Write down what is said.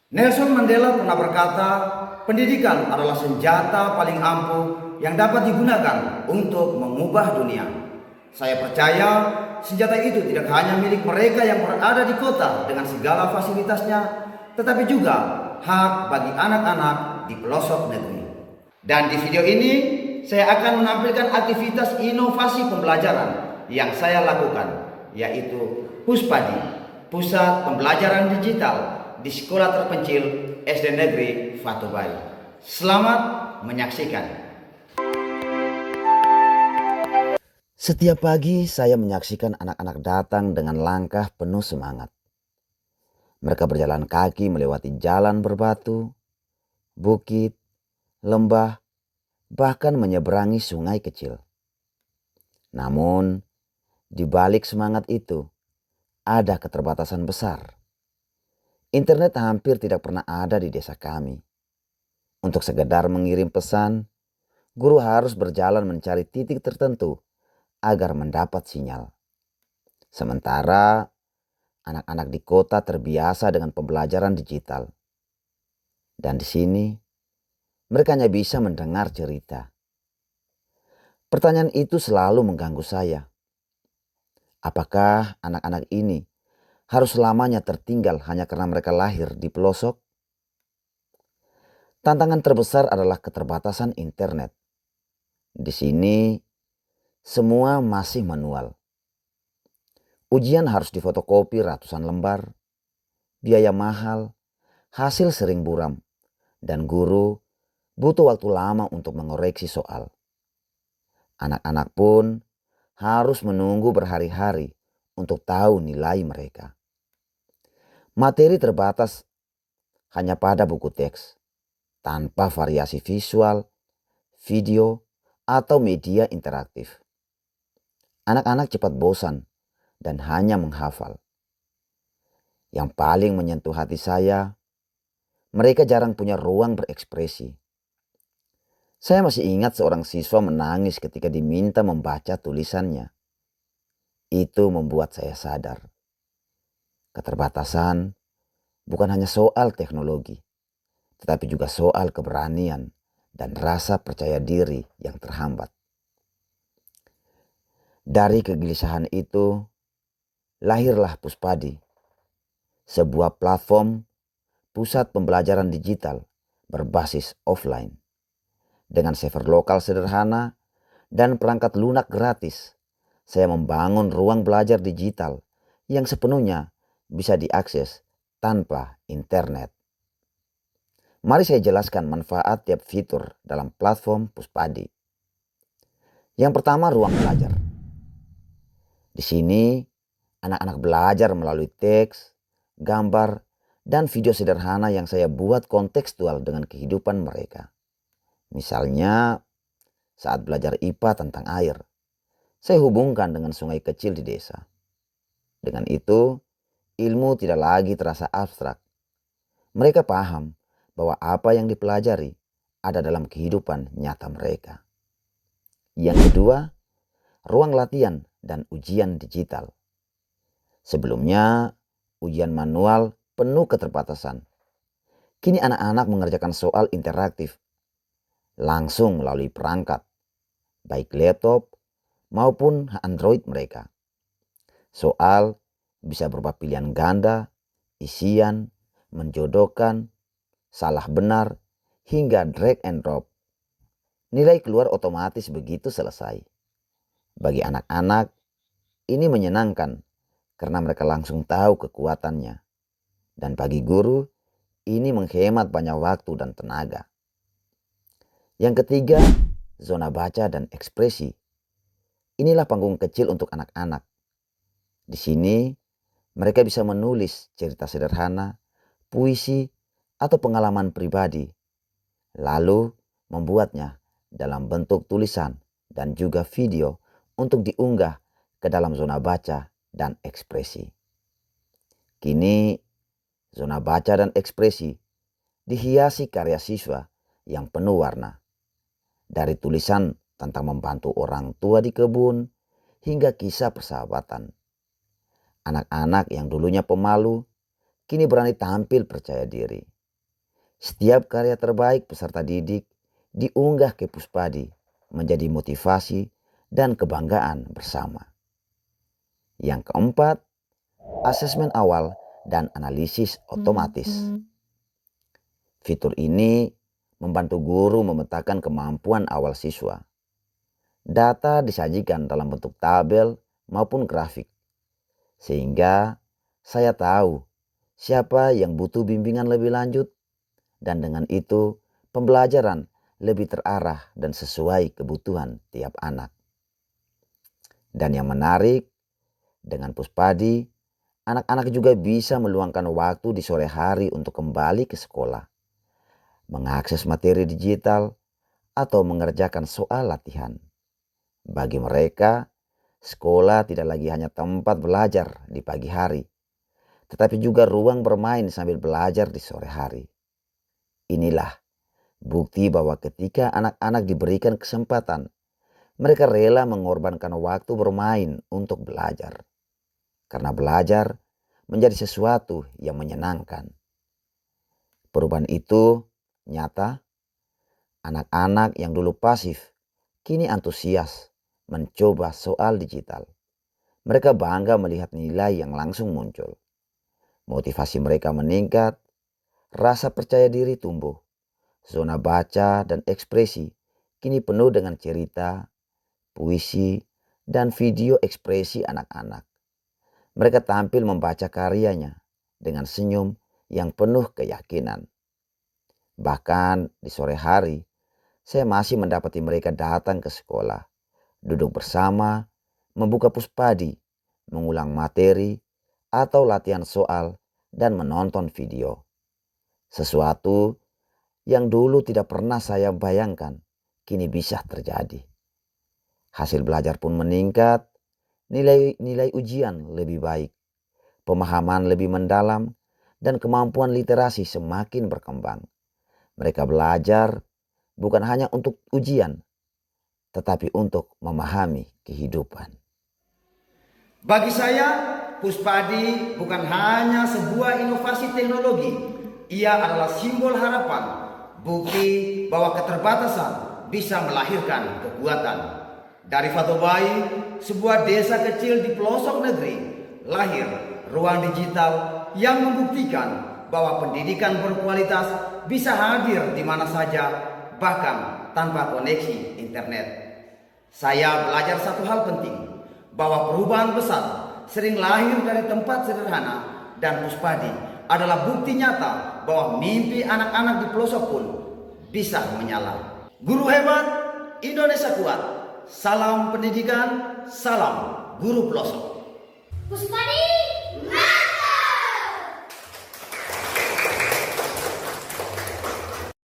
Nelson Mandela pernah berkata, pendidikan adalah senjata paling ampuh yang dapat digunakan untuk mengubah dunia. Saya percaya senjata itu tidak hanya milik mereka yang berada di kota dengan segala fasilitasnya, tetapi juga hak bagi anak-anak di pelosok negeri. Dan di video ini, saya akan menampilkan aktivitas inovasi pembelajaran yang saya lakukan, yaitu Puspadi, Pusat Pembelajaran Digital di Sekolah Terpencil SD Negeri Fatubari. Selamat menyaksikan. Setiap pagi saya menyaksikan anak-anak datang dengan langkah penuh semangat. Mereka berjalan kaki melewati jalan berbatu, bukit, lembah, bahkan menyeberangi sungai kecil. Namun, di balik semangat itu, ada keterbatasan besar. Internet hampir tidak pernah ada di desa kami. Untuk sekedar mengirim pesan, guru harus berjalan mencari titik tertentu agar mendapat sinyal. Sementara anak-anak di kota terbiasa dengan pembelajaran digital. Dan di sini, mereka hanya bisa mendengar cerita. Pertanyaan itu selalu mengganggu saya. Apakah anak-anak ini harus selamanya tertinggal hanya karena mereka lahir di pelosok? Tantangan terbesar adalah keterbatasan internet. Di sini, semua masih manual. Ujian harus difotokopi ratusan lembar, biaya mahal, hasil sering buram, dan guru butuh waktu lama untuk mengoreksi soal. Anak-anak pun harus menunggu berhari-hari untuk tahu nilai mereka. Materi terbatas hanya pada buku teks, tanpa variasi visual, video, atau media interaktif. Anak-anak cepat bosan dan hanya menghafal. Yang paling menyentuh hati saya, mereka jarang punya ruang berekspresi. Saya masih ingat seorang siswa menangis ketika diminta membaca tulisannya. Itu membuat saya sadar. Keterbatasan bukan hanya soal teknologi, tetapi juga soal keberanian dan rasa percaya diri yang terhambat. Dari kegelisahan itu, lahirlah Puspadi, sebuah platform pusat pembelajaran digital berbasis offline. Dengan server lokal sederhana dan perangkat lunak gratis, saya membangun ruang belajar digital yang sepenuhnya bisa diakses tanpa internet. Mari saya jelaskan manfaat tiap fitur dalam platform Puspadi. Yang pertama, ruang belajar. Di sini, anak-anak belajar melalui teks, gambar, dan video sederhana yang saya buat kontekstual dengan kehidupan mereka. Misalnya, saat belajar IPA tentang air, saya hubungkan dengan sungai kecil di desa. Dengan itu, ilmu tidak lagi terasa abstrak. Mereka paham bahwa apa yang dipelajari ada dalam kehidupan nyata mereka. Yang kedua, ruang latihan dan ujian digital. Sebelumnya, ujian manual penuh keterbatasan. Kini anak-anak mengerjakan soal interaktif langsung melalui perangkat, baik laptop maupun Android mereka. Soal bisa berupa pilihan ganda, isian, menjodohkan, salah benar, hingga drag and drop. Nilai keluar otomatis begitu selesai. Bagi anak-anak, ini menyenangkan karena mereka langsung tahu kekuatannya. Dan bagi guru, ini menghemat banyak waktu dan tenaga. Yang ketiga, zona baca dan ekspresi. Inilah panggung kecil untuk anak-anak. Di sini, mereka bisa menulis cerita sederhana, puisi, atau pengalaman pribadi, lalu membuatnya dalam bentuk tulisan dan juga video untuk diunggah ke dalam zona baca dan ekspresi. Kini, zona baca dan ekspresi dihiasi karya siswa yang penuh warna. Dari tulisan tentang membantu orang tua di kebun hingga kisah persahabatan. Anak-anak yang dulunya pemalu kini berani tampil percaya diri. Setiap karya terbaik peserta didik diunggah ke Puspadi menjadi motivasi dan kebanggaan bersama. Yang keempat, asesmen awal dan analisis otomatis. Fitur ini membantu guru memetakan kemampuan awal siswa. Data disajikan dalam bentuk tabel maupun grafik, sehingga saya tahu siapa yang butuh bimbingan lebih lanjut, dan dengan itu pembelajaran lebih terarah dan sesuai kebutuhan tiap anak. Dan yang menarik, dengan Puspadi, anak-anak juga bisa meluangkan waktu di sore hari untuk kembali ke sekolah, mengakses materi digital, atau mengerjakan soal latihan. Bagi mereka, sekolah tidak lagi hanya tempat belajar di pagi hari, tetapi juga ruang bermain sambil belajar di sore hari. Inilah bukti bahwa ketika anak-anak diberikan kesempatan, mereka rela mengorbankan waktu bermain untuk belajar. Karena belajar menjadi sesuatu yang menyenangkan. Perubahan itu nyata. Anak-anak yang dulu pasif, kini antusias mencoba soal digital. Mereka bangga melihat nilai yang langsung muncul. Motivasi mereka meningkat, rasa percaya diri tumbuh. Zona baca dan ekspresi kini penuh dengan cerita, puisi, dan video ekspresi anak-anak. Mereka tampil membaca karyanya dengan senyum yang penuh keyakinan. Bahkan di sore hari, saya masih mendapati mereka datang ke sekolah, duduk bersama, membuka Puspadi, mengulang materi, atau latihan soal, dan menonton video. Sesuatu yang dulu tidak pernah saya bayangkan, kini bisa terjadi. Hasil belajar pun meningkat, nilai ujian lebih baik, pemahaman lebih mendalam, dan kemampuan literasi semakin berkembang. Mereka belajar bukan hanya untuk ujian, tetapi untuk memahami kehidupan. Bagi saya, Puspadi bukan hanya sebuah inovasi teknologi. Ia adalah simbol harapan, bukti bahwa keterbatasan bisa melahirkan kekuatan. Dari Fatobai, sebuah desa kecil di pelosok negeri, lahir ruang digital yang membuktikan bahwa pendidikan berkualitas bisa hadir di mana saja, bahkan tanpa koneksi internet. Saya belajar satu hal penting, bahwa perubahan besar sering lahir dari tempat sederhana, dan Puspadi adalah bukti nyata bahwa mimpi anak-anak di pelosok pun bisa menyala. Guru hebat, Indonesia kuat. Salam pendidikan, salam guru pelosok. Puspadi!